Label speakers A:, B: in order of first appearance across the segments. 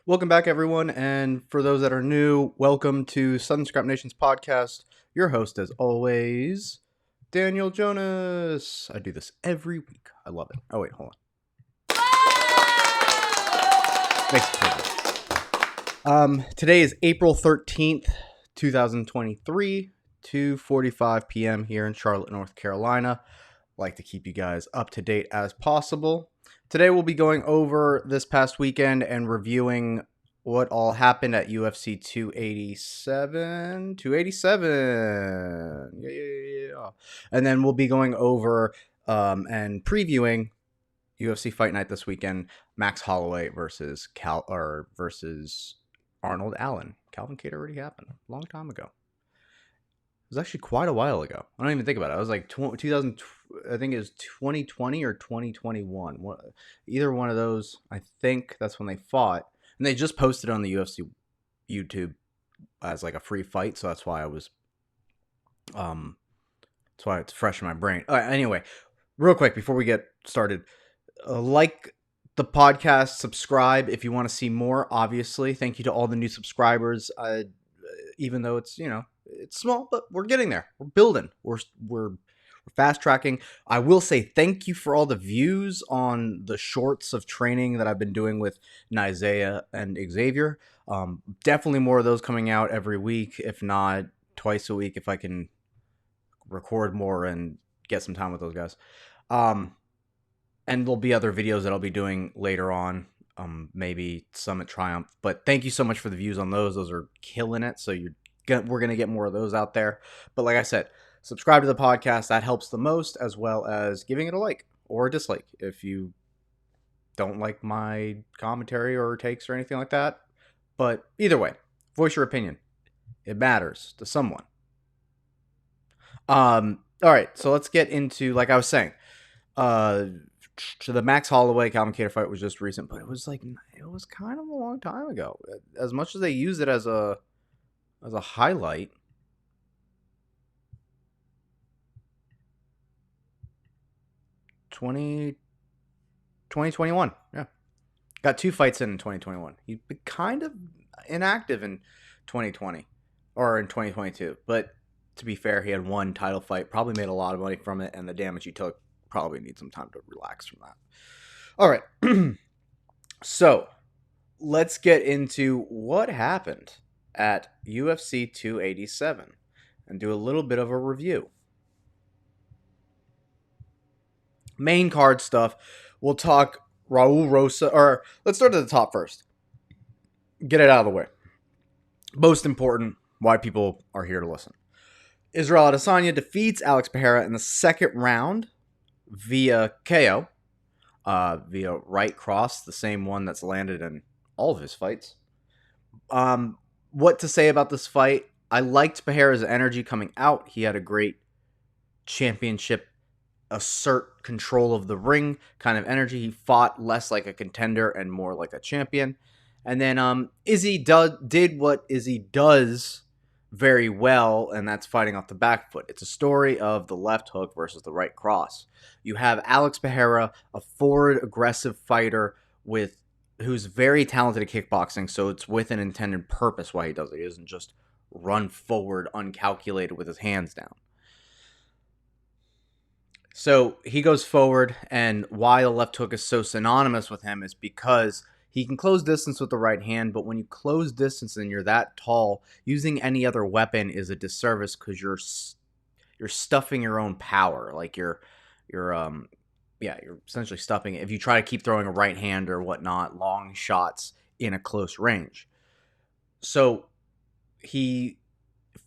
A: Welcome back, everyone. And for those that are new, welcome to Southern Scrap Nation's podcast. Your host, as always, Daniel Jonas. I do this every week. I love it. Oh, wait, hold on. Makes it pretty. Today is April 13th, 2023, 2:45 p.m. here in Charlotte, North Carolina. Like to keep you guys up to date as possible. Today we'll be going over this past weekend and reviewing what all happened at UFC 287. 287. Yeah. And then we'll be going over and previewing UFC Fight Night this weekend. Max Holloway versus versus Arnold Allen. Calvin Cater already happened a long time ago. It was actually quite a while ago. I don't even think about it. It was like 2000. I think it was 2020 or 2021. Either one of those. I think that's when they fought, and they just posted it on the UFC YouTube as like a free fight. So that's why that's why it's fresh in my brain. Anyway, real quick before we get started, like the podcast, subscribe if you want to see more. Obviously, thank you to all the new subscribers. Even though it's it's small, but we're getting there. We're building. We're fast tracking. I will say thank you for all the views on the shorts of training that I've been doing with Nizea and Xavier. Definitely more of those coming out every week, if not twice a week, if I can record more and get some time with those guys. And there'll be other videos that I'll be doing later on. Maybe Summit Triumph. But thank you so much for the views on those. Those are killing it. So we're going to get more of those out there. But like I said, subscribe to the podcast. That helps the most, as well as giving it a like or a dislike if you don't like my commentary or takes or anything like that. But either way, voice your opinion. It matters to someone. All right, so let's get into, like I was saying, the Max Holloway Calvin Cater fight was just recent, but it was kind of a long time ago. As much as they used it as a highlight, twenty 2021. Yeah. Got 2 fights in 2021. He's been kind of inactive in 2020 or in 2022. But to be fair, he had 1 title fight, probably made a lot of money from it, and the damage he took probably needs some time to relax from that. All right. So let's get into what happened at UFC 287 and do a little bit of a review. Main card stuff. We'll talk Raul Rosa, or let's start at the top first. Get it out of the way. Most important, why people are here to listen. Israel Adesanya defeats Alex Pereira in the second round via KO, via right cross, the same one that's landed in all of his fights. What to say about this fight? I liked Pereira's energy coming out. He had a great championship assert control of the ring kind of energy. He fought less like a contender and more like a champion. And then Izzy did what Izzy does very well, and that's fighting off the back foot. It's a story of the left hook versus the right cross. You have Alex Pereira, a forward aggressive fighter who's very talented at kickboxing, so it's with an intended purpose why he does it. He doesn't just run forward uncalculated with his hands down. So he goes forward, and why the left hook is so synonymous with him is because he can close distance with the right hand, but when you close distance and you're that tall, using any other weapon is a disservice because you're stuffing your own power. Like you're essentially stuffing it. If you try to keep throwing a right hand or whatnot, long shots in a close range. So he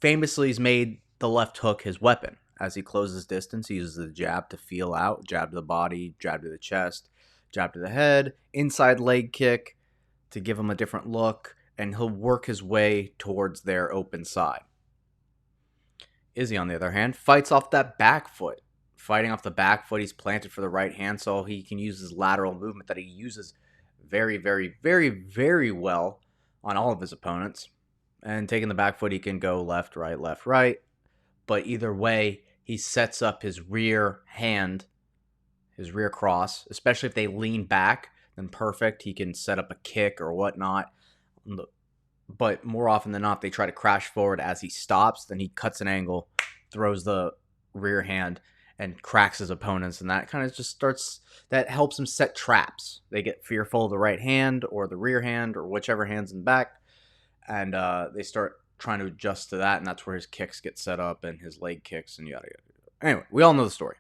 A: famously has made the left hook his weapon. As he closes distance, he uses the jab to feel out, jab to the body, jab to the chest, jab to the head, inside leg kick to give him a different look, and he'll work his way towards their open side. Izzy, on the other hand, fights off that back foot. Fighting off the back foot, he's planted for the right hand, so he can use his lateral movement that he uses very, very, very, very well on all of his opponents. And taking the back foot, he can go left, right. But either way, he sets up his rear hand, his rear cross, especially if they lean back, then perfect. He can set up a kick or whatnot. But more often than not, they try to crash forward as he stops. Then he cuts an angle, throws the rear hand, and cracks his opponents. And that kind of just starts, that helps him set traps. They get fearful of the right hand or the rear hand or whichever hand's in the back. And they start trying to adjust to that. And that's where his kicks get set up and his leg kicks and yada yada. Anyway, we all know the story.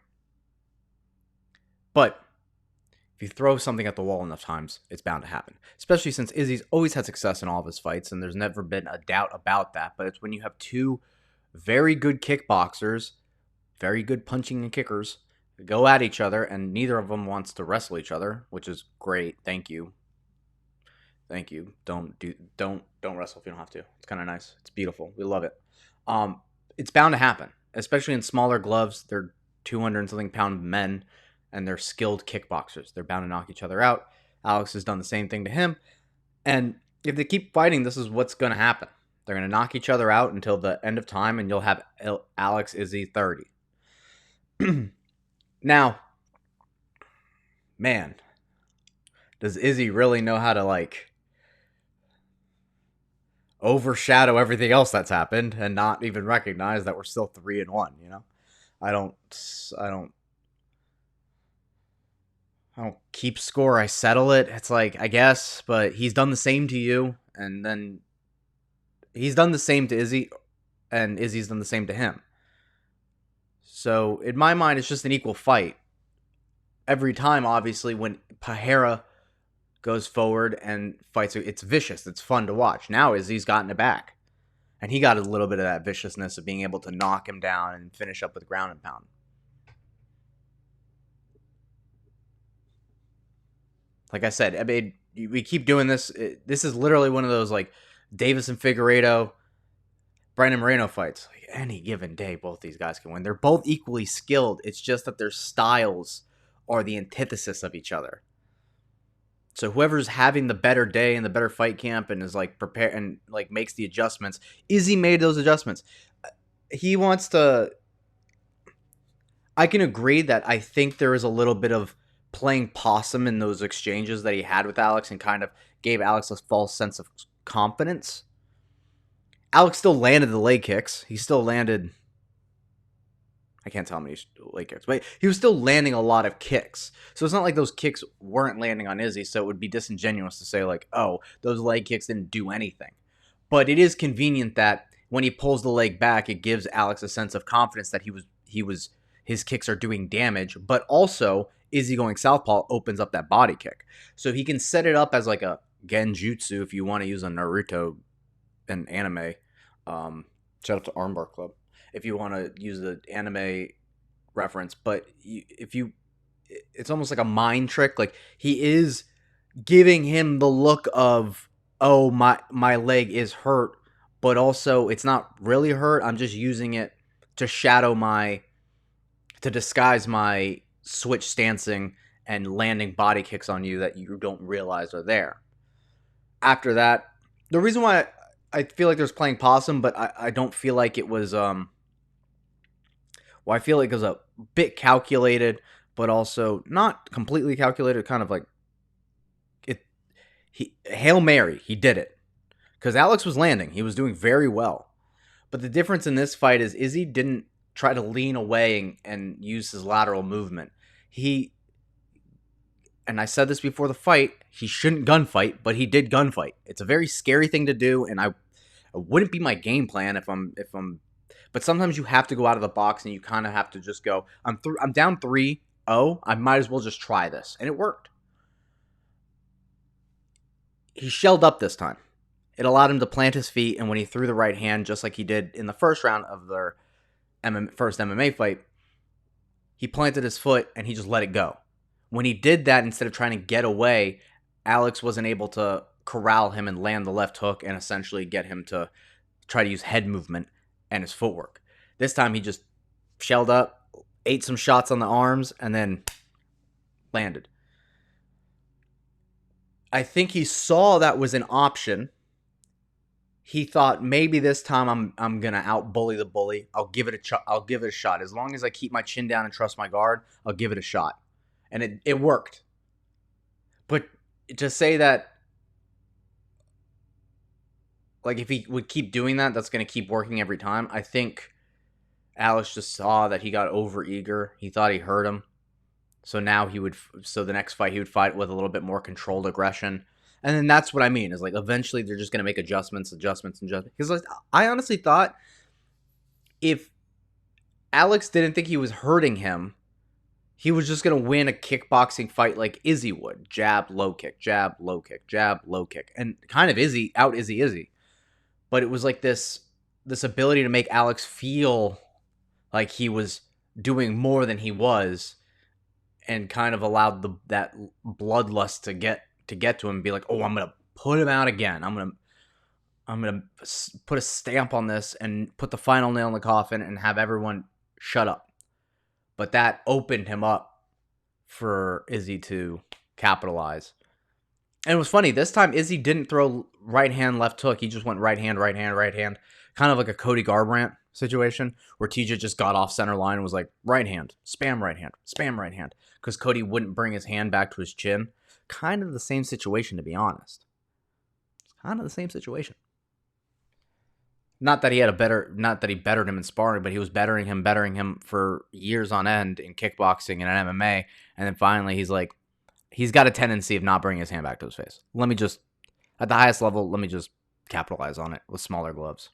A: But if you throw something at the wall enough times, it's bound to happen. Especially since Izzy's always had success in all of his fights, and there's never been a doubt about that. But it's when you have two very good kickboxers, very good punching and kickers, go at each other, and neither of them wants to wrestle each other, which is great. Thank you. Don't wrestle if you don't have to. It's kind of nice. It's beautiful. We love it. It's bound to happen, especially in smaller gloves. They're 200 and something pound men, and they're skilled kickboxers. They're bound to knock each other out. Alex has done the same thing to him. And if they keep fighting, this is what's going to happen. They're going to knock each other out until the end of time, and you'll have Alex Izzy 30. Now, man, does Izzy really know how to, overshadow everything else that's happened and not even recognize that we're still 3-1, I don't keep score. I settle it. It's I guess, but he's done the same to you, and then he's done the same to Izzy, and Izzy's done the same to him. So, in my mind, it's just an equal fight. Every time, obviously, when Pereira goes forward and fights, it's vicious. It's fun to watch. Now Izzy's gotten it back. And he got a little bit of that viciousness of being able to knock him down and finish up with ground and pound. Like I said, we keep doing this. This is literally one of those Davis and Figueiredo, Brandon Moreno fights. Any given day, both these guys can win. They're both equally skilled. It's just that their styles are the antithesis of each other. So whoever's having the better day and the better fight camp and is prepared and makes the adjustments, Izzy made those adjustments. He wants to. I can agree that I think there is a little bit of playing possum in those exchanges that he had with Alex and kind of gave Alex a false sense of confidence. Alex still landed the leg kicks. He still landed. I can't tell how many leg kicks, but he was still landing a lot of kicks. So it's not like those kicks weren't landing on Izzy, so it would be disingenuous to say oh, those leg kicks didn't do anything. But it is convenient that when he pulls the leg back, it gives Alex a sense of confidence that his kicks are doing damage, but also Izzy going southpaw opens up that body kick. So he can set it up as a genjutsu if you want to use a Naruto and anime. Shout out to Armbar Club if you want to use the anime reference, but it's almost like a mind trick. He is giving him the look of, oh, my leg is hurt, but also it's not really hurt. I'm just using it to to disguise my switch stancing and landing body kicks on you that you don't realize are there. After that, the reason why I feel like there's playing possum, but I don't feel like it was, I feel like it was a bit calculated, but also not completely calculated, kind of Hail Mary, he did it. Because Alex was landing. He was doing very well. But the difference in this fight is Izzy didn't try to lean away and use his lateral movement. And I said this before the fight, he shouldn't gunfight, but he did gunfight. It's a very scary thing to do, and it wouldn't be my game plan if I'm. But sometimes you have to go out of the box, and you kind of have to just go, I'm down 3-0, I might as well just try this. And it worked. He shelled up this time. It allowed him to plant his feet, and when he threw the right hand, just like he did in the first round of their first MMA fight, he planted his foot, and he just let it go. When he did that, instead of trying to get away, Alex wasn't able to corral him and land the left hook and essentially get him to try to use head movement and his footwork. This time he just shelled up, ate some shots on the arms, and then landed. I think he saw that was an option. He thought maybe this time I'm gonna out-bully the bully. I'll give it a shot. As long as I keep my chin down and trust my guard, I'll give it a shot. And it worked. But to say that like if he would keep doing that, that's going to keep working every time. I think Alex just saw that he got over eager. He thought he hurt him. So now so the next fight he would fight with a little bit more controlled aggression. And then that's what I mean is like eventually they're just going to make adjustments. Because like, I honestly thought if Alex didn't think he was hurting him, he was just going to win a kickboxing fight like Izzy would. Jab, low kick, jab, low kick, jab, low kick. And kind of Izzy. But it was like this ability to make Alex feel like he was doing more than he was, and kind of allowed that bloodlust to get to him and be like, oh, I'm gonna put him out again. I'm gonna put a stamp on this and put the final nail in the coffin and have everyone shut up. But that opened him up for Izzy to capitalize. And it was funny, this time Izzy didn't throw right hand, left hook. He just went right hand. Kind of like a Cody Garbrandt situation where TJ just got off center line and was like, right hand, spam right hand. Because Cody wouldn't bring his hand back to his chin. Kind of the same situation, to be honest. Kind of the same situation. Not that he bettered him in sparring, but he was bettering him for years on end in kickboxing and in MMA. And then finally he's got a tendency of not bringing his hand back to his face. At the highest level, let me just capitalize on it with smaller gloves.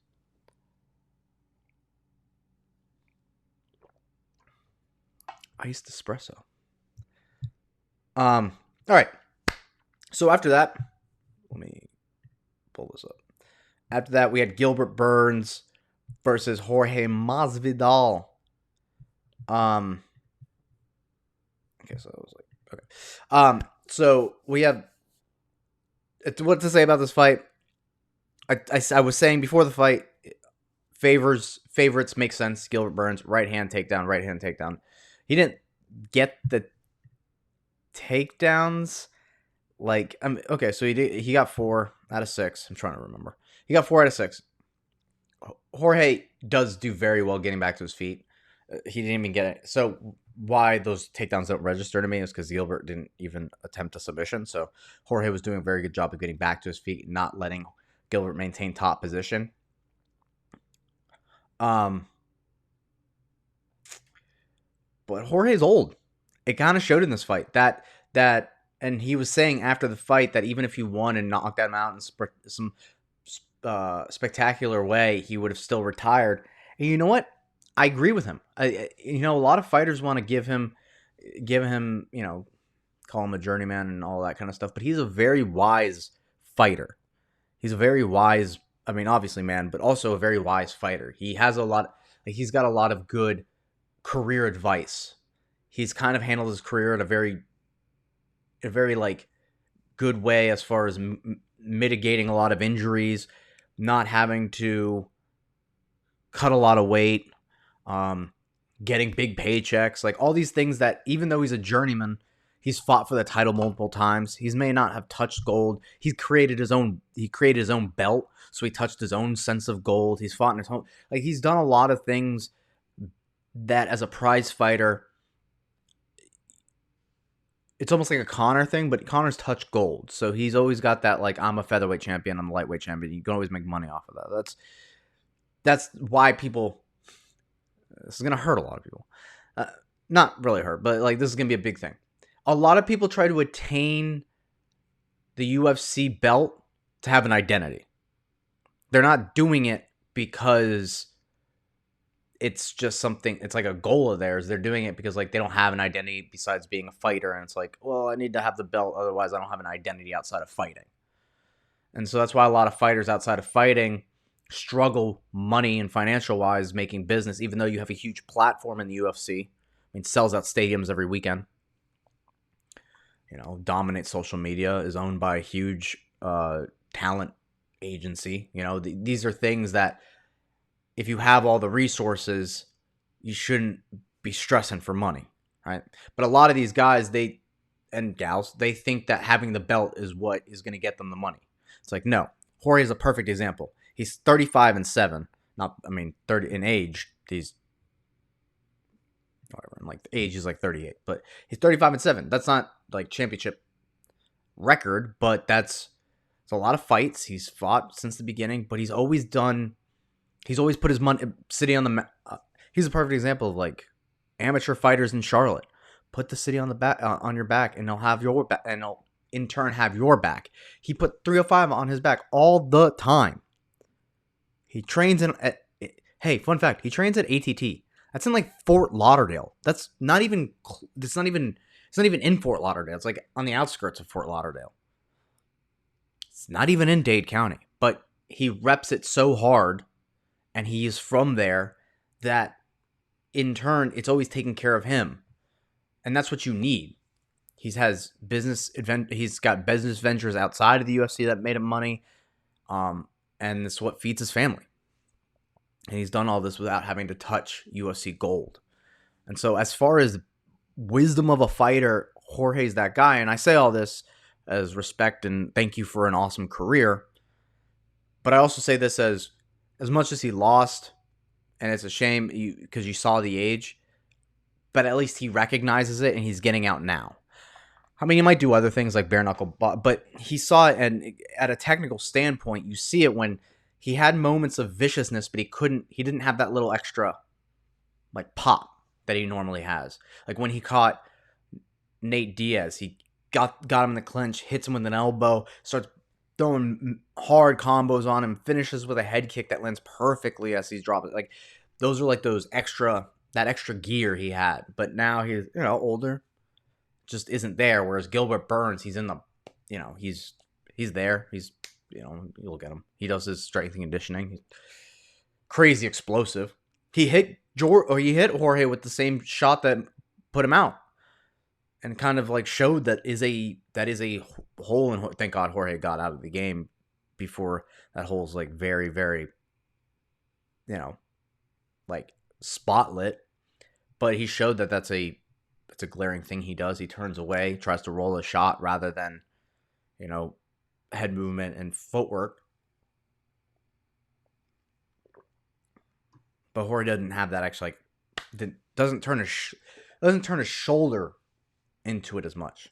A: Iced espresso. All right. So after that, let me pull this up. After that, we had Gilbert Burns versus Jorge Masvidal. Okay, so I was like, okay. So we have what to say about this fight. I was saying before the fight, favorites make sense. Gilbert Burns, right hand takedown. He didn't get the takedowns. Okay, so he got 4 out of 6. I'm trying to remember. He got 4 out of 6. Jorge does do very well getting back to his feet. He didn't even get it. So why those takedowns don't register to me is because Gilbert didn't even attempt a submission. So Jorge was doing a very good job of getting back to his feet, not letting Gilbert maintain top position. But Jorge's old. It kind of showed in this fight that and he was saying after the fight that even if he won and knocked him out in some spectacular way, he would have still retired. And you know what? I agree with him. A lot of fighters want to give him, call him a journeyman and all that kind of stuff. But he's a very wise fighter. He's a very wise, obviously man, but also a very wise fighter. He has he's got a lot of good career advice. He's kind of handled his career in a very good way as far as mitigating a lot of injuries, not having to cut a lot of weight, getting big paychecks, like all these things that even though he's a journeyman, he's fought for the title multiple times. He may not have touched gold. He created his own belt, so he touched his own sense of gold. He's fought in his home. He's done a lot of things that as a prize fighter, it's almost like a Conor thing, but Conor's touched gold. So he's always got that, I'm a featherweight champion, I'm a lightweight champion. You can always make money off of that. That's why people, this is going to hurt a lot of people. Not really hurt, but this is going to be a big thing. A lot of people try to attain the UFC belt to have an identity. They're not doing it because it's just something, it's like a goal of theirs. They're doing it because they don't have an identity besides being a fighter. And it's well, I need to have the belt. Otherwise I don't have an identity outside of fighting. And so that's why a lot of fighters outside of fighting struggle money and financial wise making business, even though you have a huge platform in the UFC. Sells out stadiums every weekend. Dominates social media, is owned by a huge talent agency. These are things that if you have all the resources, you shouldn't be stressing for money, right? But a lot of these guys, and gals, they think that having the belt is what is going to get them the money. It's no. Jorge is a perfect example. He's 35-7. 30 in age. He's whatever. In age, he's 38, but he's 35-7. That's not championship record, but that's It's a lot of fights. He's fought since the beginning, but he's always put his money city on the map. He's a perfect example of like amateur fighters in Charlotte. Put the city on the back on your back, and they'll have your back, and they'll in turn have your back. He put 305 on his back all the time. He trains hey, fun fact, he trains at ATT. That's in like Fort Lauderdale. It's not even in Fort Lauderdale. It's like on the outskirts of Fort Lauderdale. It's not even in Dade County, but he reps it so hard, and he is from there, that in turn, it's always taking care of him. And that's what you need. He's got business ventures outside of the UFC that made him money. And it's what feeds his family. And he's done all this without having to touch UFC gold. And so as far as wisdom of a fighter, Jorge's that guy. And I say all this as respect and thank you for an awesome career. But I also say this as much as he lost, and it's a shame because you saw the age, but at least he recognizes it and he's getting out now. I mean, he might do other things like bare knuckle, but he saw it, and at a technical standpoint, you see it when he had moments of viciousness, but he didn't have that little extra like pop that he normally has. Like when he caught Nate Diaz, he got him in the clinch, hits him with an elbow, starts throwing hard combos on him, finishes with a head kick that lands perfectly as he's dropping. Like those are like that extra gear he had. But now he's, older, just isn't there. Whereas Gilbert Burns, he's in the, he's there. He's, you look at him. He does his strength and conditioning. He's crazy explosive. He hit Jorge with the same shot that put him out, and kind of like showed that is a hole in. Thank God Jorge got out of the game before that hole's like very, very, like spotlit. But he showed that that's a glaring thing he does. He turns away, tries to roll a shot rather than, head movement and footwork. But Jorge doesn't have that actually. Doesn't turn his shoulder into it as much.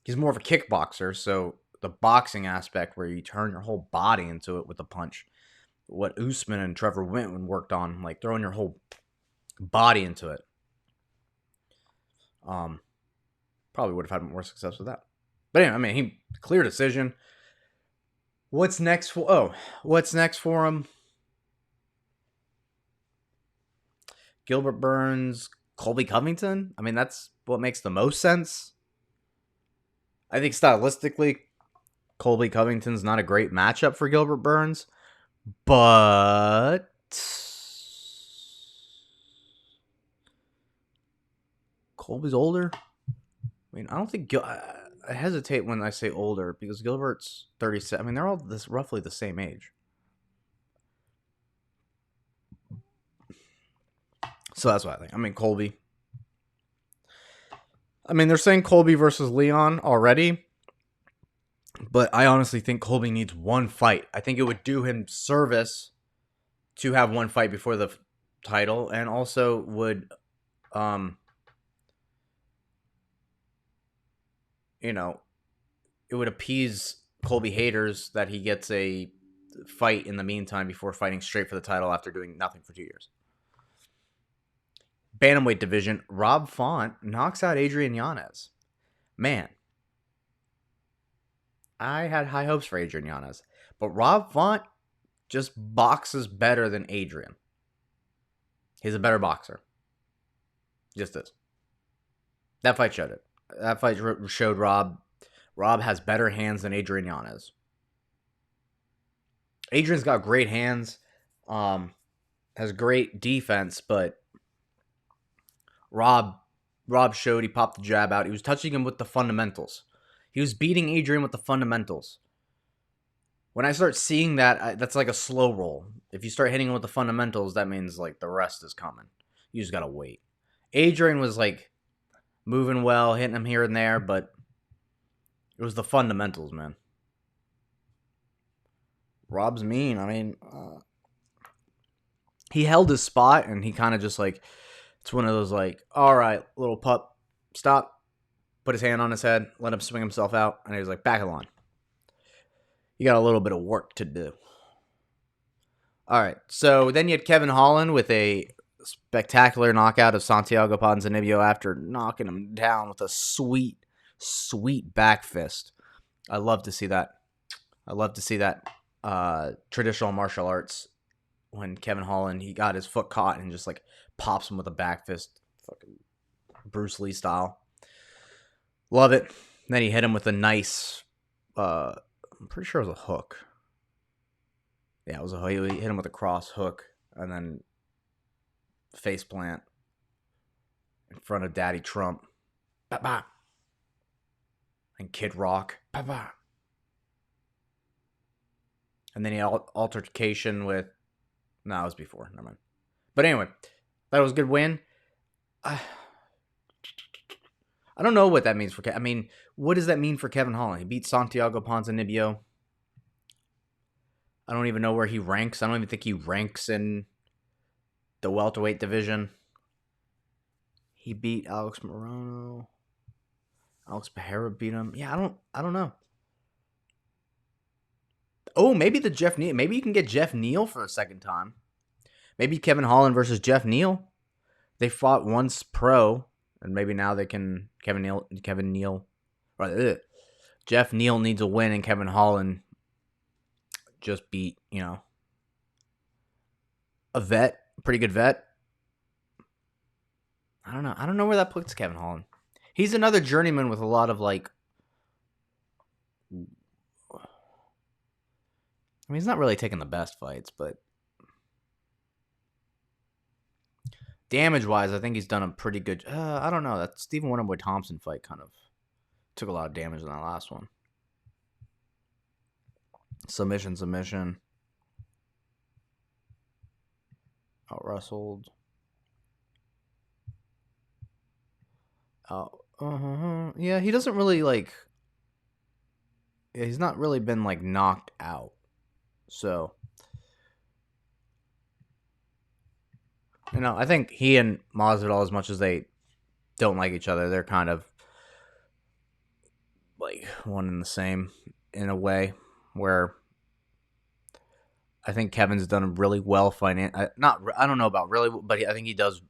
A: He's more of a kickboxer, so the boxing aspect where you turn your whole body into it with a punch. What Usman and Trevor Whitman worked on, like throwing your whole body into it. Probably would have had more success with that. But anyway, he clear decision. What's next for him? Gilbert Burns, Colby Covington. I mean, that's what makes the most sense. I think stylistically, Colby Covington's not a great matchup for Gilbert Burns, but Colby's older. I mean, I don't think I hesitate when I say older because Gilbert's 37. I mean, they're all roughly the same age. So that's what I think. I mean, Colby. I mean, they're saying Colby versus Leon already, but I honestly think Colby needs one fight. I think it would do him service to have one fight before the title, and also would, it would appease Colby haters that he gets a fight in the meantime before fighting straight for the title after doing nothing for 2 years. Bantamweight division, Rob Font knocks out Adrian Yanez. Man, I had high hopes for Adrian Yanez, but Rob Font just boxes better than Adrian. He's a better boxer. Just is. That fight showed it. That fight showed Rob has better hands than Adrian Yanez. Adrian's got great hands, has great defense, but Rob showed he popped the jab out. He was touching him with the fundamentals. He was beating Adrian with the fundamentals. When I start seeing that, that's like a slow roll. If you start hitting him with the fundamentals, that means like the rest is coming. You just gotta wait. Adrian was like moving well, hitting him here and there, but it was the fundamentals, man. Rob's mean. I mean, he held his spot, and he kind of just like, it's one of those like, all right, little pup, stop, put his hand on his head, let him swing himself out, and he was like, back of the line. You got a little bit of work to do. All right. So then you had Kevin Holland with a spectacular knockout of Santiago Ponzinibbio after knocking him down with a sweet, sweet back fist. I love to see that. I love to see that traditional martial arts when Kevin Holland, he got his foot caught and just like pops him with a back fist. Fucking Bruce Lee style. Love it. And then he hit him with a nice, I'm pretty sure it was a hook. Yeah, it was a hook. He hit him with a cross hook and then face plant in front of Daddy Trump. Ba-ba. And Kid Rock. Ba-ba. And then he had altercation with... No, it was before. Never mind. But anyway, that was a good win. I don't know what that means for... I mean, what does that mean for Kevin Holland? He beat Santiago Ponzinibbio. I don't even know where he ranks. I don't even think he ranks in the welterweight division. He beat Alex Morono. Alex Pereira beat him. Yeah, I don't know. Oh, maybe the Jeff Neal. Maybe you can get Jeff Neal for a second time. Maybe Kevin Holland versus Jeff Neal. They fought once pro, and maybe now they can. Jeff Neal needs a win, and Kevin Holland just beat, a vet, pretty good vet. I don't know. I don't know where that puts Kevin Holland. He's another journeyman with a lot of like. I mean, he's not really taking the best fights, but damage-wise, I think he's done a pretty good... I don't know. That Stephen Wonderboy Thompson fight kind of took a lot of damage in that last one. Submission. Out-wrestled. Yeah, he doesn't really, like... Yeah, he's not really been, like, knocked out. So... I think he and Masvidal, as much as they don't like each other, they're kind of like one and the same in a way. Where I think Kevin's done really well I don't know about really, but I think he does.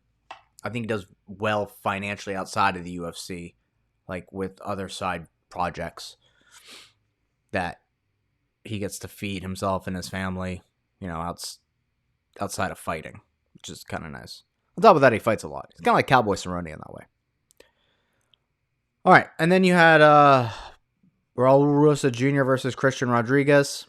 A: I think he does well financially outside of the UFC, like with other side projects that he gets to feed himself and his family, outside of fighting, which is kind of nice. On top of that, he fights a lot. He's kind of like Cowboy Cerrone in that way. All right, and then you had Raul Rusa Jr. versus Christian Rodriguez.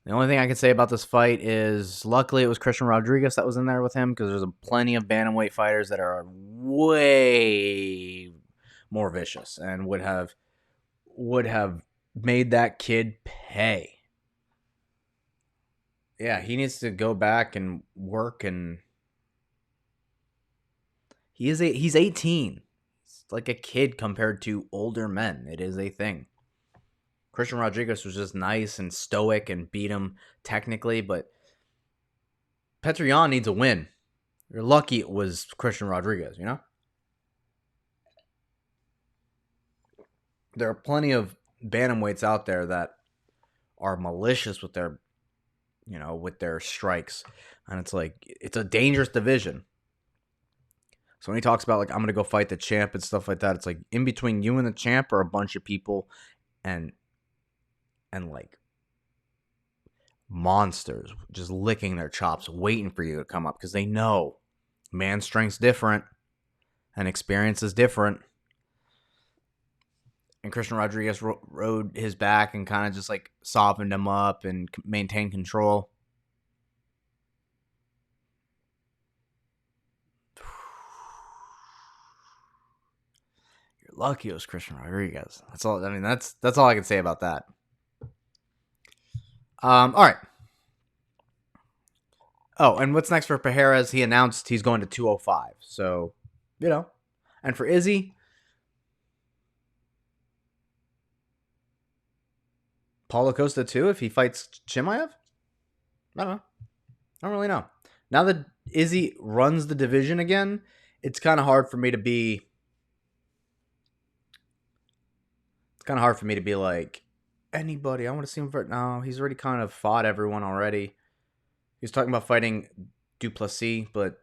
A: The only thing I can say about this fight is, luckily, it was Christian Rodriguez that was in there with him, because there's plenty of bantamweight fighters that are way more vicious and would have made that kid pay. Yeah, he needs to go back and work, and he's 18. He's like a kid compared to older men. It is a thing. Christian Rodriguez was just nice and stoic and beat him technically, but Petr Yan needs a win. You're lucky it was Christian Rodriguez, There are plenty of bantamweights out there that are malicious with their strikes. And it's like, it's a dangerous division. So when he talks about, like, I'm going to go fight the champ and stuff like that, it's like, in between you and the champ are a bunch of people and like monsters just licking their chops, waiting for you to come up, because they know man's strength's different and experience is different. And Christian Rodriguez rode his back and kind of just like softened him up and maintained control. You're lucky it was Christian Rodriguez. That's all. I mean, that's all I can say about that. All right. Oh, and what's next for Pereira? He announced he's going to 205. So, and for Izzy, Paulo Costa too, if he fights Chimaev? I don't know. I don't really know. Now that Izzy runs the division again, it's kind of hard for me to be... like, Anybody. I want to see him for no. He's already kind of fought everyone already. He's talking about fighting Duplessis, but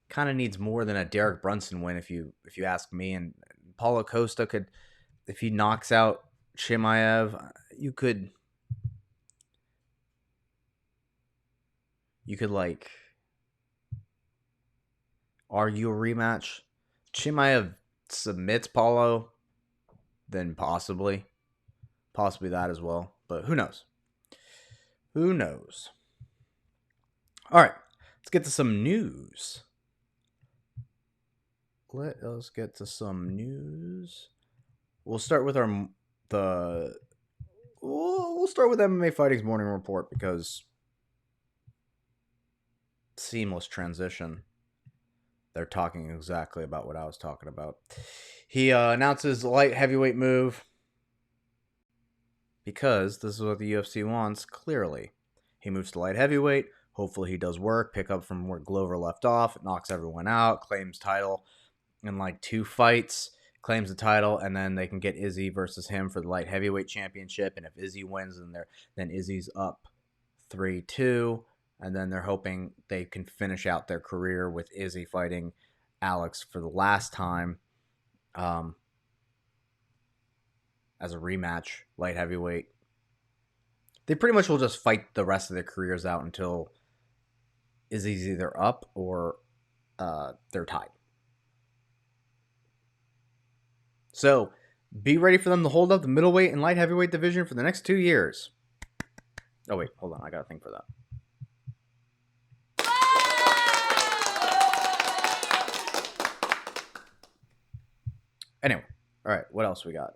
A: kind of needs more than a Derek Brunson win if you ask me. And Paulo Costa could, if he knocks out Chimaev, you could like argue a rematch. Chimaev submits Paulo, then possibly that as well. But who knows? Who knows? All right, let's get to some news. Let us get to some news. We'll start with we'll start with MMA Fighting's morning report because seamless transition. They're talking exactly about what I was talking about. He announces light heavyweight move because this is what the UFC wants, clearly. He moves to light heavyweight. Hopefully he does work, pick up from where Glover left off, knocks everyone out, claims title in like 2 fights, claims the title, and then they can get Izzy versus him for the light heavyweight championship. And if Izzy wins, then Izzy's up 3-2. And then they're hoping they can finish out their career with Izzy fighting Alex for the last time as a rematch, light heavyweight. They pretty much will just fight the rest of their careers out until Izzy's either up or they're tied. So be ready for them to hold up the middleweight and light heavyweight division for the next 2 years. Oh, wait, hold on. I got to think for that. Anyway, all right, what else we got?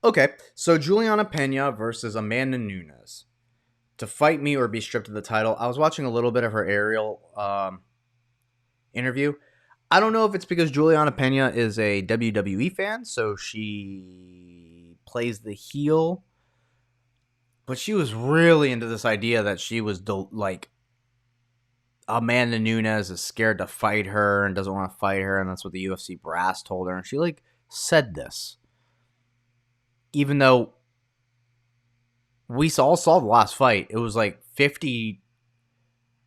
A: Okay, so Juliana Pena versus Amanda Nunes to fight me or be stripped of the title. I was watching a little bit of her Ariel interview. I don't know if it's because Juliana Pena is a WWE fan, so she plays the heel, but she was really into this idea that she was like Amanda Nunes is scared to fight her and doesn't want to fight her, and that's what the UFC brass told her. And she like said this, even though we all saw the last fight. It was like 50.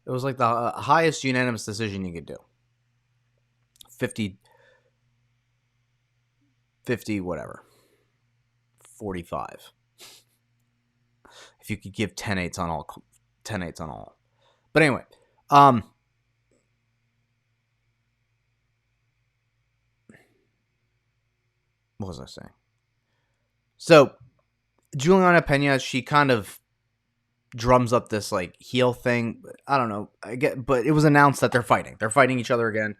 A: It was like the highest unanimous decision you could do. 50, whatever. 45. If you could give 10-8s on all. 10-8s on all. But anyway, what was I saying? So, Juliana Pena, she kind of drums up this like heel thing. I don't know. But it was announced that they're fighting. They're fighting each other again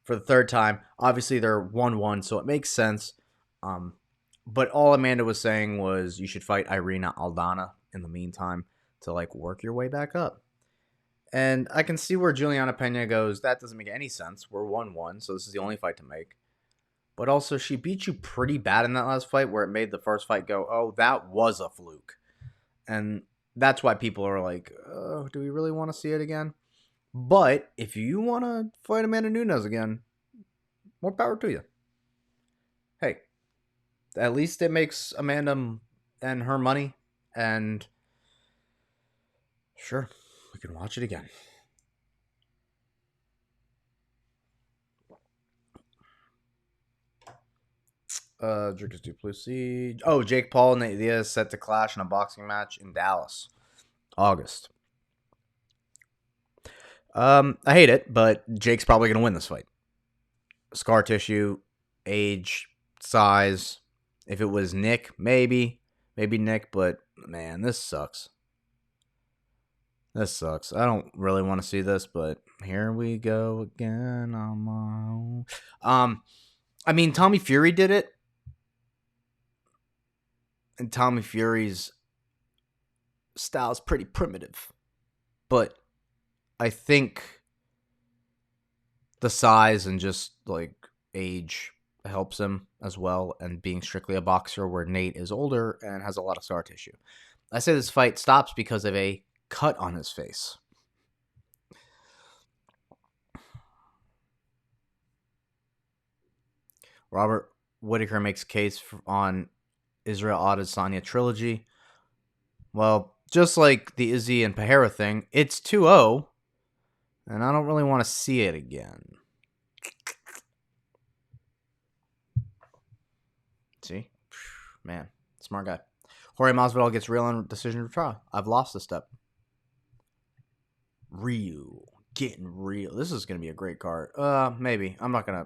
A: for the 3rd time. Obviously, they're 1-1, so it makes sense. But all Amanda was saying was you should fight Irina Aldana in the meantime to like work your way back up. And I can see where Juliana Pena goes, that doesn't make any sense. We're 1-1, so this is the only fight to make. But also, she beat you pretty bad in that last fight where it made the first fight go, oh, that was a fluke. And that's why people are like, oh, do we really want to see it again? But if you want to fight Amanda Nunes again, more power to you. Hey, at least it makes Amanda and her money. And sure, we can watch it again. Dricus Duplessis. Oh, Jake Paul and Nate Diaz set to clash in a boxing match in Dallas, August. I hate it, but Jake's probably going to win this fight. Scar tissue, age, size. If it was Nick, maybe Nick, but man, this sucks. I don't really want to see this, but here we go again on my own. I mean, Tommy Fury did it. And Tommy Fury's style is pretty primitive. But I think the size and just like age helps him as well, and being strictly a boxer where Nate is older and has a lot of scar tissue. I say this fight stops because of a cut on his face. Robert Whitaker makes case on Israel Adesanya trilogy. Well, just like the Izzy and Pereira thing, it's 2-0, and I don't really want to see it again. See? Man, smart guy. Jorge Masvidal gets real on decision to trial. I've lost a step. Real. Getting real. This is gonna be a great card. Maybe. I'm not gonna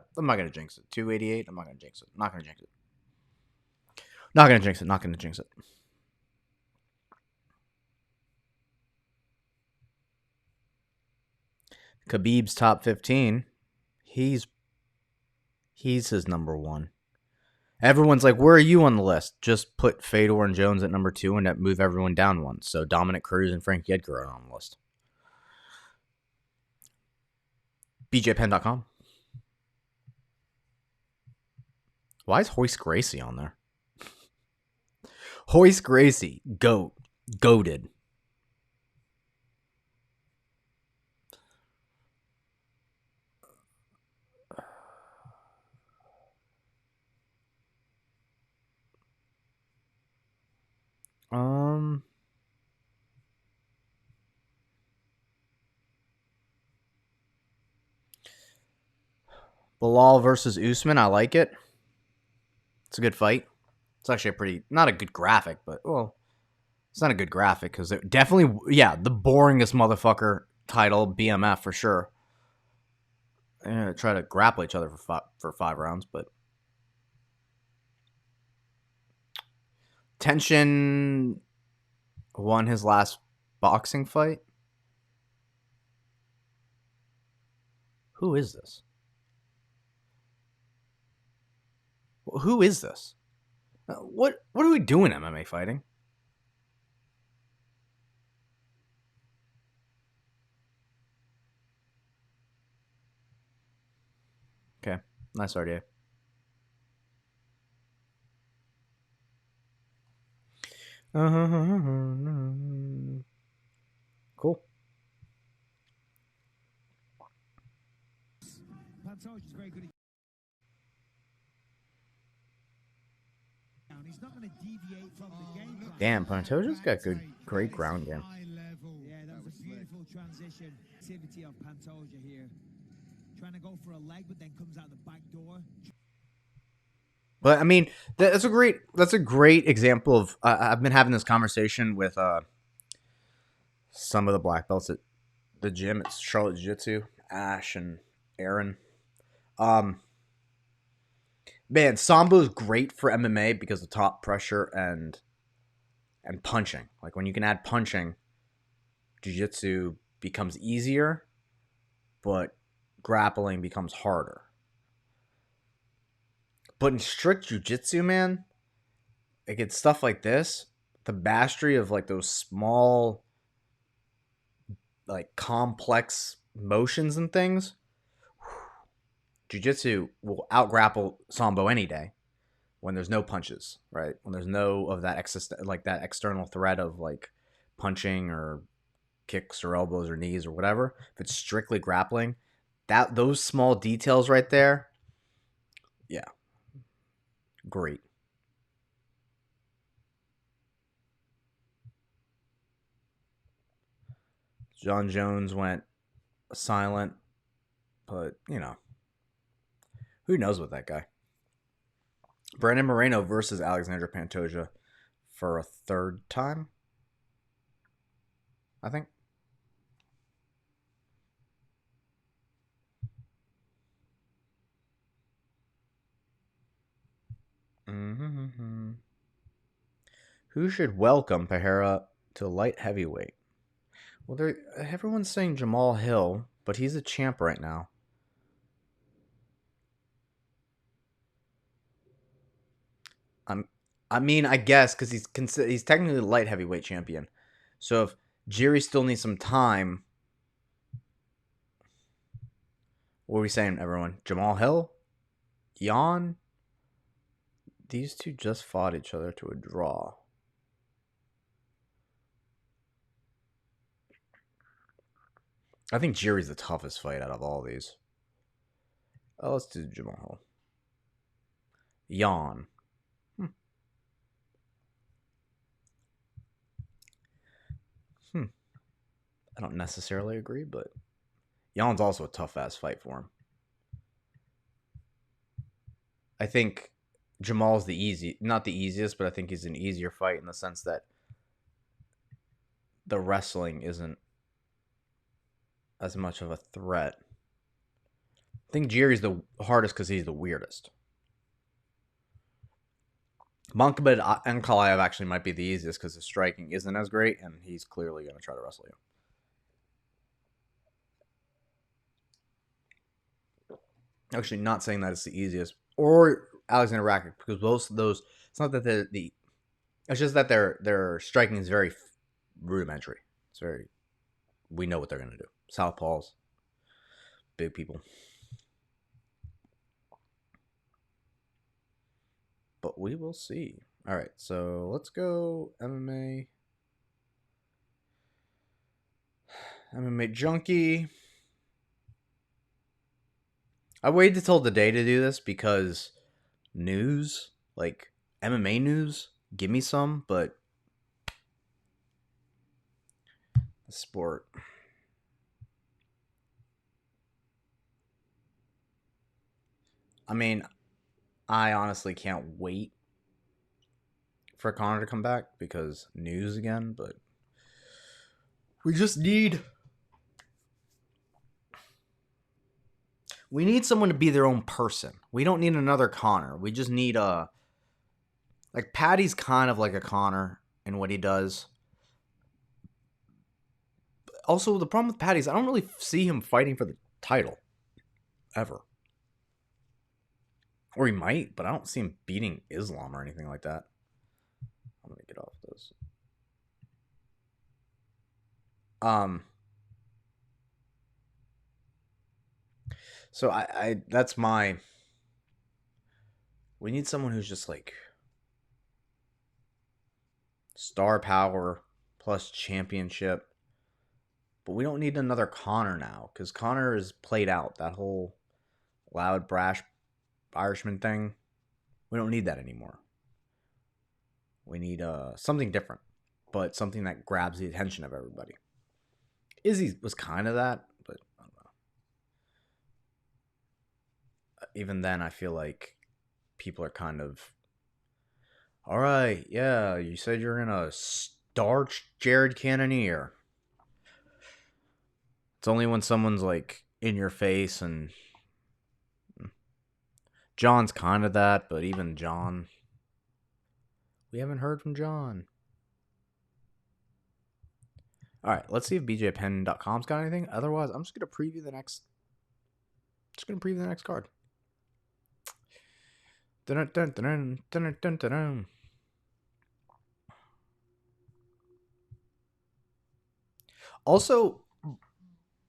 A: jinx it. 288. I'm not gonna jinx it. Not gonna jinx it. Not gonna jinx it. Not gonna jinx it. Khabib's top 15. He's his number one. Everyone's like, where are you on the list? Just put Fedor and Jones at number 2 and move everyone down one. So Dominic Cruz and Frankie Edgar are on the list. BJPen.com. Why is Hoist Gracie on there? Hoist Gracie, goat, goated. Bilal versus Usman. I like it. It's a good fight. It's actually a pretty, not a good graphic, but, well, it's not a good graphic because it definitely, yeah, the boringest motherfucker title, BMF for sure. They're going to try to grapple each other for 5 rounds, but. Tenshin won his last boxing fight. Who is this? Who is this? What are we doing MMA fighting? Okay, nice RDA. Cool. Damn, Pantoja's got great ground game.
B: Yeah, that was a beautiful transition. Activity of Pantoja here. Trying to go for a leg, but then comes out the back door.
A: But I mean, that's a great example of. I've been having this conversation with some of the black belts at the gym. It's Charlotte Jiu-Jitsu, Ash and Aaron. Man, Sambo's great for MMA because of top pressure and punching. Like when you can add punching, jiu-jitsu becomes easier, but grappling becomes harder. But in strict jiu-jitsu, man, like it's stuff like this, the mastery of like those small, like complex motions and things, jiu-jitsu will out-grapple Sambo any day when there's no punches, right? When there's no of that that external threat of like punching or kicks or elbows or knees or whatever. If it's strictly grappling, those small details right there, yeah, great. John Jones went silent, but who knows with that guy? Brandon Moreno versus Alexander Pantoja for a third time, I think. Mm-hmm. Who should welcome Pereira to light heavyweight? Well, everyone's saying Jamal Hill, but he's a champ right now. I mean, I guess because he's technically the light heavyweight champion. So if Jiri still needs some time, what are we saying, everyone? Jamal Hill, Jan. These two just fought each other to a draw. I think Jiri's the toughest fight out of all these. Oh, let's do Jamal Hill. Yawn. Hmm. Hmm. I don't necessarily agree, but Yawn's also a tough ass fight for him. I think Jamal's not the easiest, but I think he's an easier fight in the sense that the wrestling isn't as much of a threat. I think Jiri's the hardest because he's the weirdest. Monkbed Ankalaev actually might be the easiest because his striking isn't as great, and he's clearly going to try to wrestle you. Actually, not saying that it's the easiest, or Alexander Rakic, because both of those. It's not that the. It's just that their striking is very rudimentary. It's very. We know what they're going to do. Southpaws, big people. But we will see. All right, so let's go MMA. MMA Junkie. I waited till the day to do this because news, like MMA news, give me some, but the sport. I mean, I honestly can't wait for Connor to come back because news again, but we just need someone to be their own person. We don't need another Connor. We just need a like Patty's kind of like a Connor in what he does. Also, the problem with Patty is I don't really see him fighting for the title ever. Or he might, but I don't see him beating Islam or anything like that. I'm gonna get off this. Um. So I that's my. We need someone who's just like star power plus championship, but we don't need another Connor now because Connor is played out. That whole loud, brash Irishman thing. We don't need that anymore. We need something different, but something that grabs the attention of everybody. Izzy was kind of that, but I don't know. Even then, I feel like people are kind of, all right, yeah, you said you're gonna starch Jared Cannonier. It's only when someone's like in your face, and John's kind of that, but even John, we haven't heard from John. All right, let's see if bjpenn.com's got anything. Otherwise, I'm just gonna preview the next. Just gonna preview the next card. Dun, dun, dun, dun, dun, dun, dun. Also,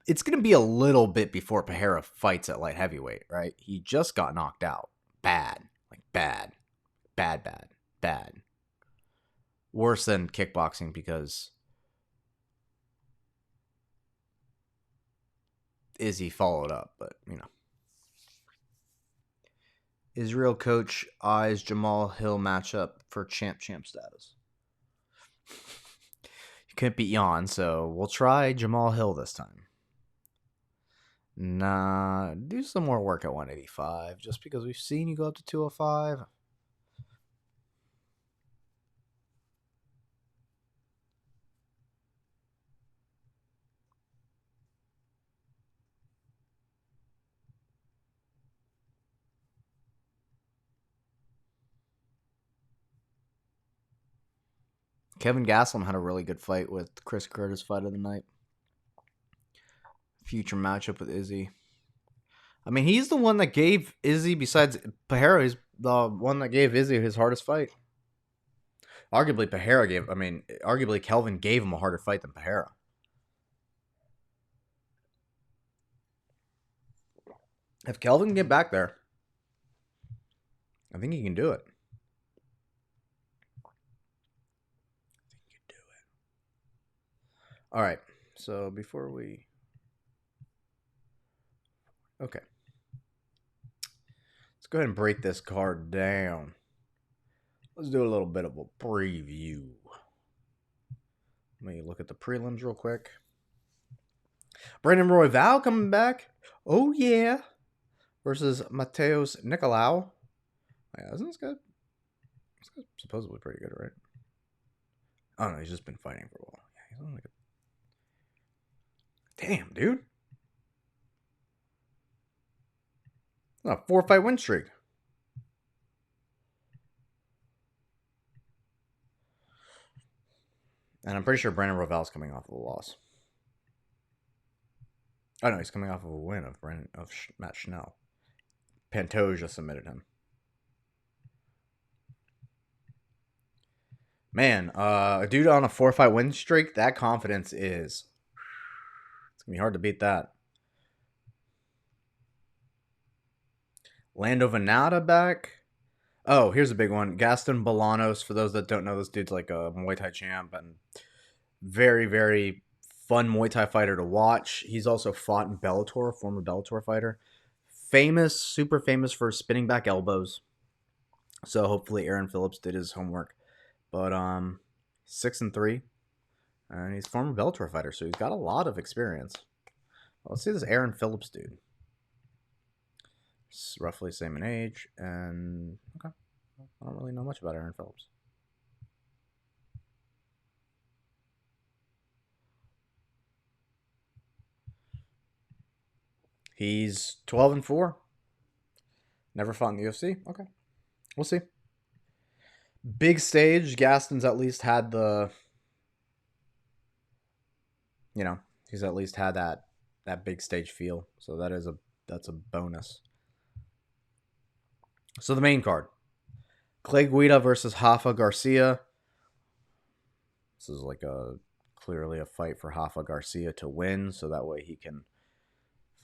A: it's going to be a little bit before Pereira fights at light heavyweight, right? He just got knocked out. Bad. Like bad. Bad, bad, bad. Worse than kickboxing because Izzy followed up, but you know. Israel coach eyes Jamal Hill matchup for champ status. You couldn't beat Jan, so we'll try Jamal Hill this time. Nah, do some more work at 185 just because we've seen you go up to 205. Kevin Gastelum had a really good fight with Chris Curtis, fight of the night. Future matchup with Izzy. I mean, he's the one that gave Izzy, besides Pereira, he's the one that gave Izzy his hardest fight. Arguably, arguably Kelvin gave him a harder fight than Pereira. If Kelvin can get back there, I think he can do it. All right. So before we. Okay. Let's Let's go ahead and break this card down. Let's do a little bit of a preview. Let me look at the prelims real quick. Brandon Royval coming back. Oh, yeah. Versus Mateos Nicolau. Yeah, isn't this good? This guy's supposedly pretty good, right? Oh, no, he's just been fighting for a while. Yeah, he's only good. Damn, dude. A 4-fight win streak. And I'm pretty sure Brandon Royval's coming off of a loss. Oh, no, he's coming off of a win of Matt Schnell. Pantoja submitted him. Man, a dude on a 4-fight win streak, that confidence is... It's going to be hard to beat that. Lando Venata back. Oh, here's a big one. Gaston Bolanos. For those that don't know, this dude's like a Muay Thai champ and very, very fun Muay Thai fighter to watch. He's also fought in Bellator, a former Bellator fighter. Famous, super famous for spinning back elbows. So hopefully Aaron Phillips did his homework. But 6-3. And he's a former Bellator fighter, so he's got a lot of experience. Well, let's see this Aaron Phillips dude. It's roughly same in age, and okay. I don't really know much about Aaron Phillips. He's 12-4. Never fought in the UFC. Okay, we'll see. Big stage. Gaston's at least had the, he's at least had that big stage feel. So that's a bonus. So the main card. Clay Guida versus Rafa Garcia. This is like clearly a fight for Rafa Garcia to win, so that way he can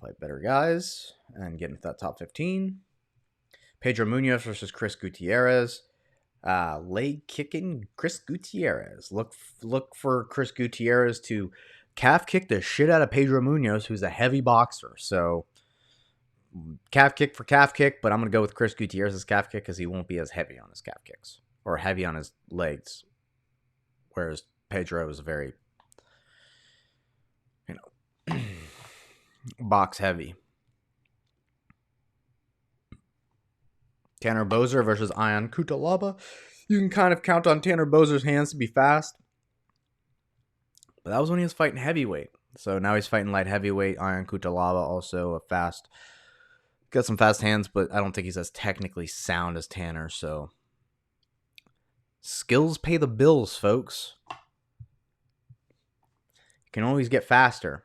A: fight better guys and get into that top 15. Pedro Munoz versus Chris Gutierrez. Leg kicking Chris Gutierrez. Look for Chris Gutierrez to calf kick the shit out of Pedro Munoz, who's a heavy boxer. So calf kick for calf kick, but I'm going to go with Chris Gutierrez's calf kick because he won't be as heavy on his calf kicks or heavy on his legs. Whereas Pedro is very, box heavy. Tanner Boser versus Ion Cutelaba. You can kind of count on Tanner Boser's hands to be fast. But that was when he was fighting heavyweight. So now he's fighting light heavyweight. Ion Cutelaba also a fast. Got some fast hands, but I don't think he's as technically sound as Tanner. So skills pay the bills, folks. You can always get faster.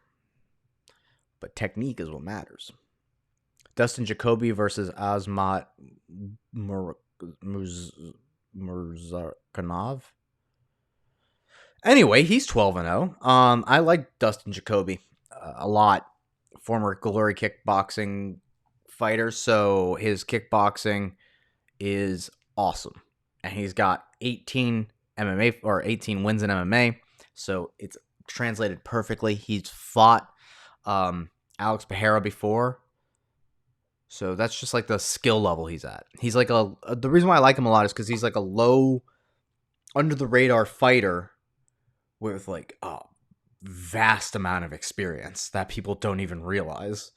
A: But technique is what matters. Dustin Jacoby versus Azmat Murzarkanov. Anyway, he's 12-0. I like Dustin Jacoby a lot. Former Glory kickboxing fighter, so his kickboxing is awesome. And he's got 18 MMA or 18 wins in MMA, so it's translated perfectly. He's fought Alex Pereira before. So that's just like the skill level he's at. He's like the reason why I like him a lot is because he's like a low, under the radar fighter with like a vast amount of experience that people don't even realize.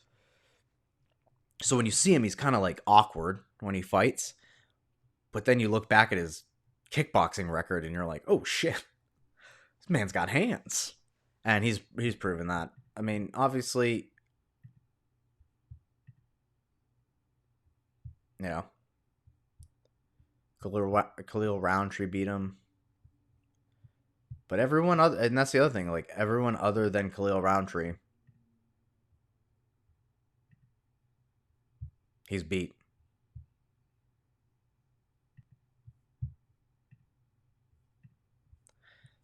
A: So when you see him, he's kind of like awkward when he fights. But then you look back at his kickboxing record and you're like, oh shit, this man's got hands. And he's proven that. I mean, obviously, Khalil Roundtree beat him. But everyone other, and that's the other thing, like everyone other than Khalil Roundtree, he's beat.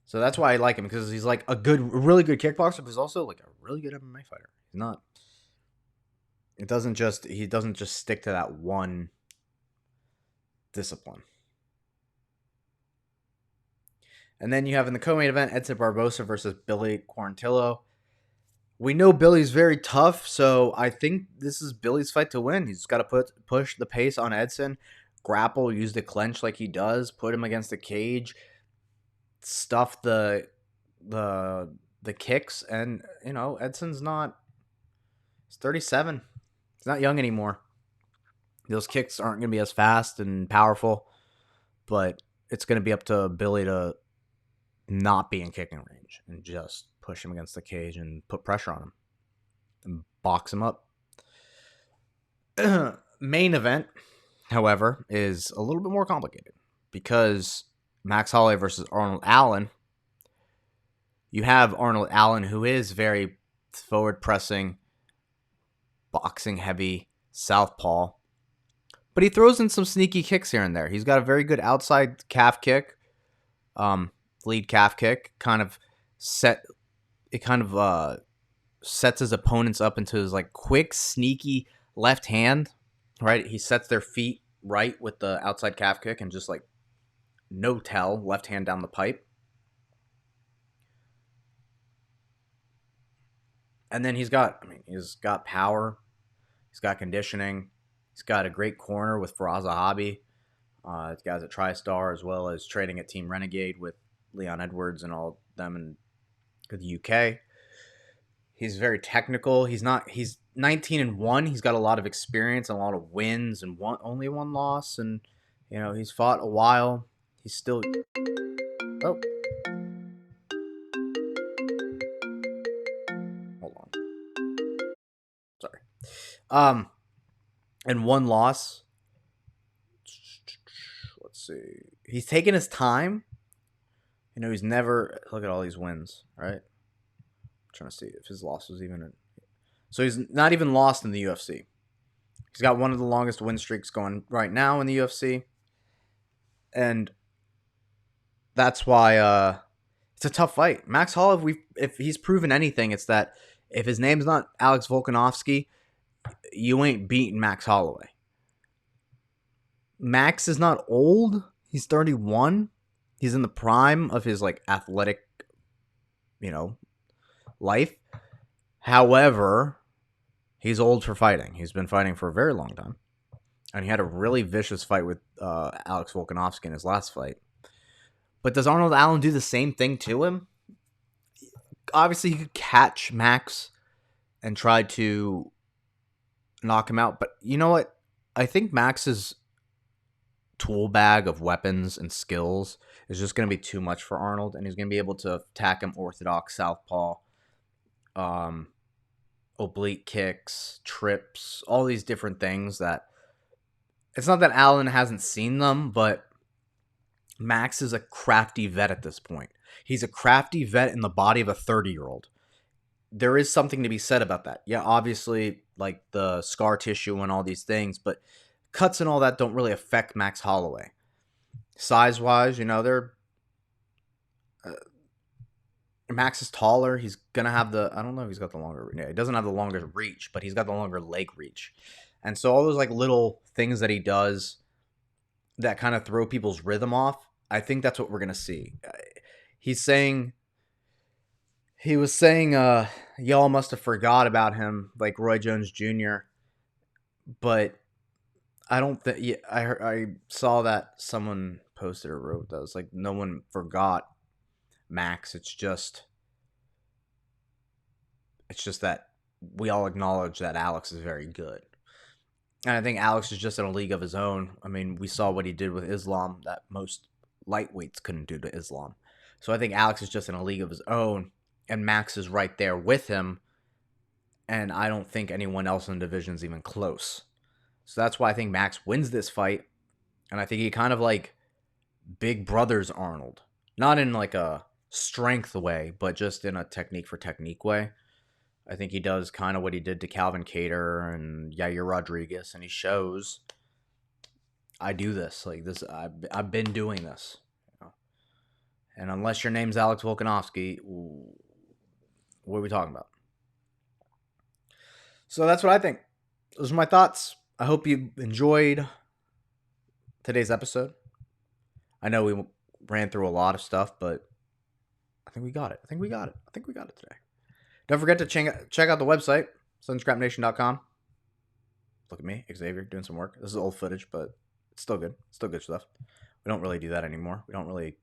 A: So that's why I like him, because he's like a really good kickboxer, but he's also like a really good MMA fighter. He's not. He doesn't just stick to that one discipline. And then you have in the co-main event Edson Barbosa versus Billy Quarantillo. We know Billy's very tough, so I think this is Billy's fight to win. He's got to push the pace on Edson, grapple, use the clinch like he does, put him against the cage, stuff the the kicks, and Edson's not. He's 37. He's not young anymore. Those kicks aren't going to be as fast and powerful, but it's going to be up to Billy to not be in kicking range and just push him against the cage and put pressure on him and box him up. Main event, however, is a little bit more complicated because Max Holloway versus Arnold Allen. You have Arnold Allen, who is very forward pressing, boxing heavy, southpaw, but he throws in some sneaky kicks here and there. He's got a very good outside calf kick, lead calf kick, kind of sets his opponents up into his like quick, sneaky left hand. Right, he sets their feet right with the outside calf kick and just like no tell left hand down the pipe. And then he's got power, he's got conditioning, he's got a great corner with Faraz Zahabi. He's guys at TriStar as well as trading at Team Renegade with Leon Edwards and all them in the UK. He's very technical. He's 19-1. He's got a lot of experience and a lot of wins and only one loss. And, he's fought a while. He's still. Oh. Hold on. Sorry. And one loss. Let's see. He's taken his time. He's never. Look at all these wins, right? Trying to see if his loss was even. So he's not even lost in the UFC. He's got one of the longest win streaks going right now in the UFC, and that's why it's a tough fight. Max Holloway, if he's proven anything, it's that if his name's not Alex Volkanovski, you ain't beating Max Holloway. Max is not old. He's 31. He's in the prime of his like athletic, life. However, he's old for fighting. He's been fighting for a very long time. And he had a really vicious fight with Alex Volkanovski in his last fight. But does Arnold Allen do the same thing to him? Obviously, he could catch Max and try to knock him out. But you know what? I think Max's tool bag of weapons and skills is just going to be too much for Arnold. And he's going to be able to attack him orthodox, southpaw, oblique kicks, trips, all these different things that it's not that Allen hasn't seen them, but Max is a crafty vet at this point. He's a crafty vet in the body of a 30-year-old. There is something to be said about that. Yeah, obviously, like the scar tissue and all these things, but cuts and all that don't really affect Max Holloway. Size-wise, they're Max is taller. He's gonna have I don't know if he's got the longer. Yeah, he doesn't have the longer reach, but he's got the longer leg reach. And so all those like little things that he does that kind of throw people's rhythm off, I think that's what we're gonna see. He was saying, y'all must have forgot about him, like Roy Jones Jr. But I don't think. Yeah, I saw that someone posted or wrote that was like no one forgot Max. It's just that we all acknowledge that Alex is very good. And I think Alex is just in a league of his own. I mean, we saw what he did with Islam that most lightweights couldn't do to Islam. So I think Alex is just in a league of his own, and Max is right there with him. And I don't think anyone else in the division is even close. So that's why I think Max wins this fight. And I think he kind of like big brothers Arnold. Not in like a strength way, but just in a technique for technique way. I think he does kind of what he did to Calvin Kattar and Yair Rodriguez, and he shows I do this. Like this, I've been doing this. And unless your name's Alex Volkanovski, what are we talking about? So that's what I think. Those are my thoughts. I hope you enjoyed today's episode. I know we ran through a lot of stuff, but I think we got it. I think we got it today. Don't forget to check out the website, sunscrapnation.com. Look at me, Xavier, doing some work. This is old footage, but it's still good. Still good stuff. We don't really do that anymore. We don't really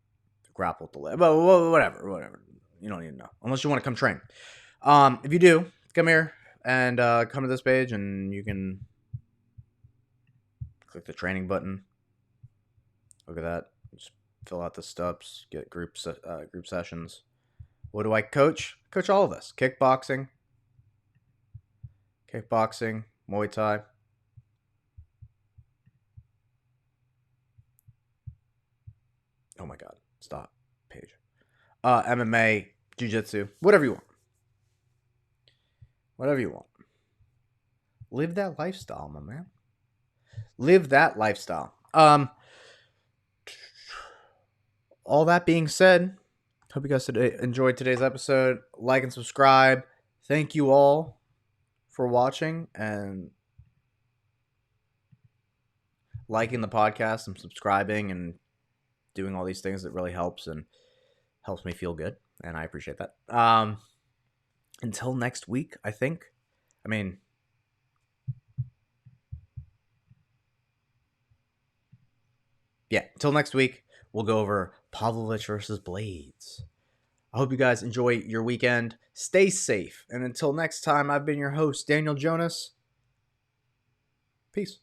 A: grapple with the lab. But whatever. You don't need to know. Unless you want to come train. If you do, come here and come to this page, and you can click the training button. Look at that. Just fill out the steps, get group sessions. What do I coach? Coach all of this. Kickboxing, Muay Thai. Oh my God. Stop. Page. MMA, jiu-jitsu, whatever you want. Whatever you want. Live that lifestyle, my man. Live that lifestyle. All that being said, hope you guys enjoyed today's episode. Like and subscribe. Thank you all for watching and liking the podcast and subscribing and doing all these things. That really helps and helps me feel good, and I appreciate that. Until next week, I think. I mean, yeah, until next week, we'll go over Pavlovich versus Blades. I hope you guys enjoy your weekend. Stay safe. And until next time, I've been your host, Daniel Jonas. Peace.